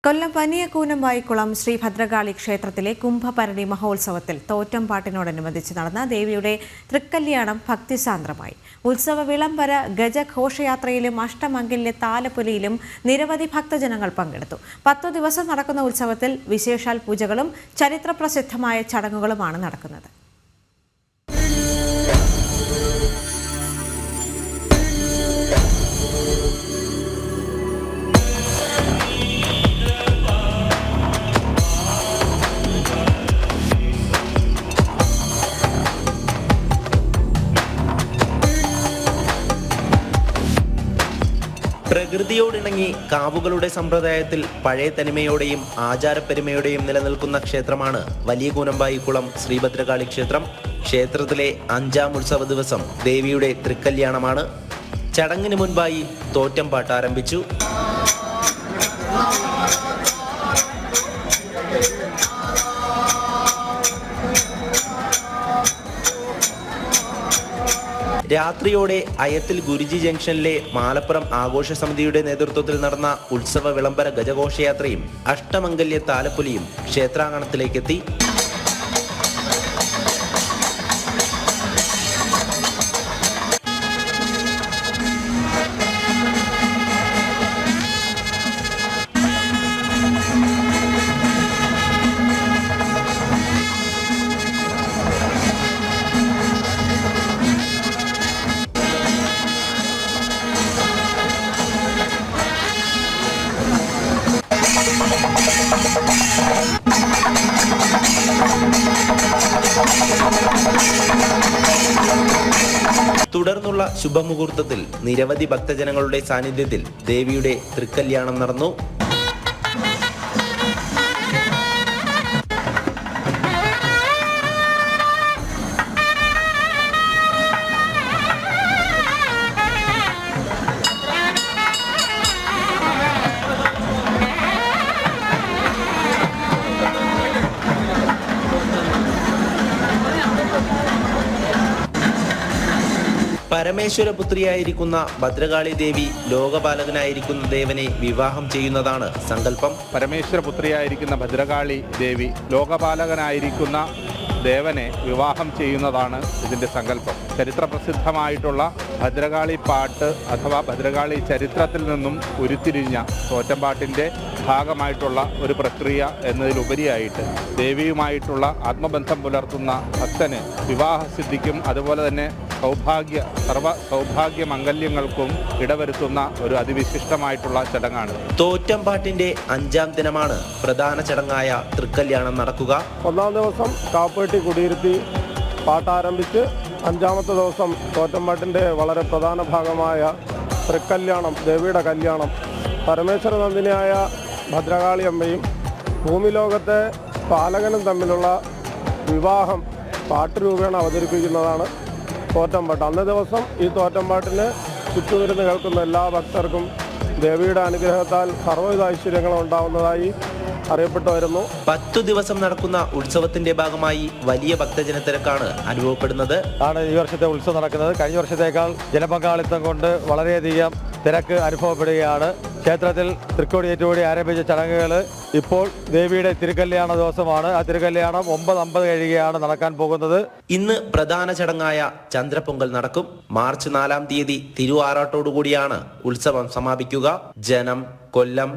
കൊല്ലം പനിയക്കൂനംവായിക്കുളം ശ്രീ ഭദ്രകാളി ക്ഷേത്രത്തിലെ കുംഭഭരണി മഹോത്സവത്തിൽ തോറ്റംപാട്ടിനോടനുബന്ധിച്ച് നടന്ന ദേവിയുടെ തൃക്കല്യാണം ഭക്തിസാന്ദ്രമായി. ഉത്സവ വിളംബര ഗജഘോഷയാത്രയിലും അഷ്ടമംഗല്യ താലപ്പൊലിയിലും നിരവധി ഭക്തജനങ്ങൾ പങ്കെടുത്തു. 10 ദിവസം നടക്കുന്ന ഉത്സവത്തിൽ വിശേഷാൽ പൂജകളും ചരിത്രപ്രസിദ്ധമായ ചടങ്ങുകളുമാണ് നടക്കുന്നത്. പ്രകൃതിയോടിണങ്ങി കാവുകളുടെ സമ്പ്രദായത്തിൽ പഴയ തനിമയോടെയും ആചാരപ്പെരുമയോടെയും നിലനിൽക്കുന്ന ക്ഷേത്രമാണ് വലിയ കൂനംവായിക്കുളം ശ്രീഭദ്രകാളി ക്ഷേത്രം. ക്ഷേത്രത്തിലെ 5ാം ഉത്സവ ദിവസം ദേവിയുടെ തൃക്കല്യാണമാണ്. ചടങ്ങിന് മുൻപായി തോറ്റംപാട്ട് ആരംഭിച്ചു. രാത്രിയോടെ അയത്തിൽ ഗുരുജി ജംഗ്ഷനിലെ മാലപ്പുറം ആഘോഷ സമിതിയുടെ നേതൃത്വത്തിൽ നടന്ന ഉത്സവ വിളംബര ഗജഘോഷയാത്രയും അഷ്ടമംഗല്യ താലപ്പൊലിയും ക്ഷേത്രാങ്കണത്തിലേക്കെത്തി. തുടർന്നുള്ള ശുഭമുഹൂർത്തത്തിൽ നിരവധി ഭക്തജനങ്ങളുടെ സാന്നിധ്യത്തിൽ ദേവിയുടെ തൃക്കല്യാണം നടന്നു. പരമേശ്വരപുത്രിയായിരിക്കുന്ന ഭദ്രകാളി ദേവി ലോകപാലകനായിരിക്കുന്ന ദേവനെ വിവാഹം ചെയ്യുന്നതാണ് സങ്കല്പം. പരമേശ്വരപുത്രിയായിരിക്കുന്ന ഭദ്രകാളി ദേവി ലോകപാലകനായിരിക്കുന്ന ദേവനെ വിവാഹം ചെയ്യുന്നതാണ് ഇതിൻ്റെ സങ്കല്പം. ചരിത്രപ്രസിദ്ധമായിട്ടുള്ള ഭദ്രകാളി പാട്ട് അഥവാ ഭദ്രകാളി ചരിത്രത്തിൽ നിന്നും ഉരുത്തിരിഞ്ഞ തോറ്റംപാട്ടിൻ്റെ ഭാഗമായിട്ടുള്ള ഒരു പ്രക്രിയ എന്നതിലുപരിയായിട്ട് ദേവിയുമായിട്ടുള്ള ആത്മബന്ധം പുലർത്തുന്ന ഭക്തന് വിവാഹസിദ്ധിക്കും അതുപോലെ തന്നെ സർവ സൗഭാഗ്യ മംഗല്യങ്ങൾക്കും ഇടവരുത്തുന്ന ഒരു അതിവിശിഷ്ടമായിട്ടുള്ള ചടങ്ങാണ്. തോറ്റംപാട്ടിന്റെ 5ാം ദിനമാണ് പ്രധാന ചടങ്ങായ തൃക്കല്യാണം നടക്കുക. 1ാം ദിവസം കാപ്പേട്ടി കുടിയിരുത്തി പാട്ടാരംഭിച്ച് 5ാമത്തെ ദിവസം തോറ്റംപാട്ടിൻ്റെ വളരെ പ്രധാന ഭാഗമായ തൃക്കല്യാണം, ദേവിയുടെ കല്യാണം, പരമേശ്വര നന്ദിനിയായ ഭദ്രകാളി അമ്മയും ഭൂമിലോകത്തെ പാലകനും തമ്മിലുള്ള വിവാഹം പാട്ടുരൂപേണ അവതരിപ്പിക്കുന്നതാണ് തോറ്റംപാട്ട്. അന്നേ ദിവസം ഈ തോറ്റംപാട്ടിന് ചുറ്റുനിരുന്ന് കേൾക്കുന്ന എല്ലാ ഭക്തർക്കും ദേവിയുടെ അനുഗ്രഹത്താൽ സർവ്വവിധ ഐശ്വര്യങ്ങളും ഉണ്ടാവുന്നതായി അറിയപ്പെട്ടു വരുന്നു. 10 ദിവസം നടക്കുന്ന ഉത്സവത്തിന്റെ ഭാഗമായി വലിയ ഭക്തജനത്തിരക്കാണ് അനുഭവപ്പെടുന്നത്. ഈ വർഷത്തെ ഉത്സവം നടക്കുന്നത് കഴിഞ്ഞ വർഷത്തേക്കാൾ ജനപങ്കാളിത്തം കൊണ്ട് വളരെയധികം തിരക്ക് അനുഭവപ്പെടുകയാണ്. ക്ഷേത്രത്തിൽ തൃക്കോടിയേറ്റുകൂടി ആരംഭിച്ച ചടങ്ങുകൾ ഇപ്പോൾ ദേവിയുടെ തിരുക്കല്യാണ ദിവസമാണ്. ആ തിരുക്കല്യാണം 9:50 കഴിയുകയാണ് നടക്കാൻ പോകുന്നത്. ഇന്ന് പ്രധാന ചടങ്ങായ ചന്ദ്രപ്പൊങ്കൽ നടക്കും. മാർച്ച് 4-ാം തീയതി തിരുവാറാട്ടോടുകൂടിയാണ് ഉത്സവം സമാപിക്കുക. ജനം, കൊല്ലം.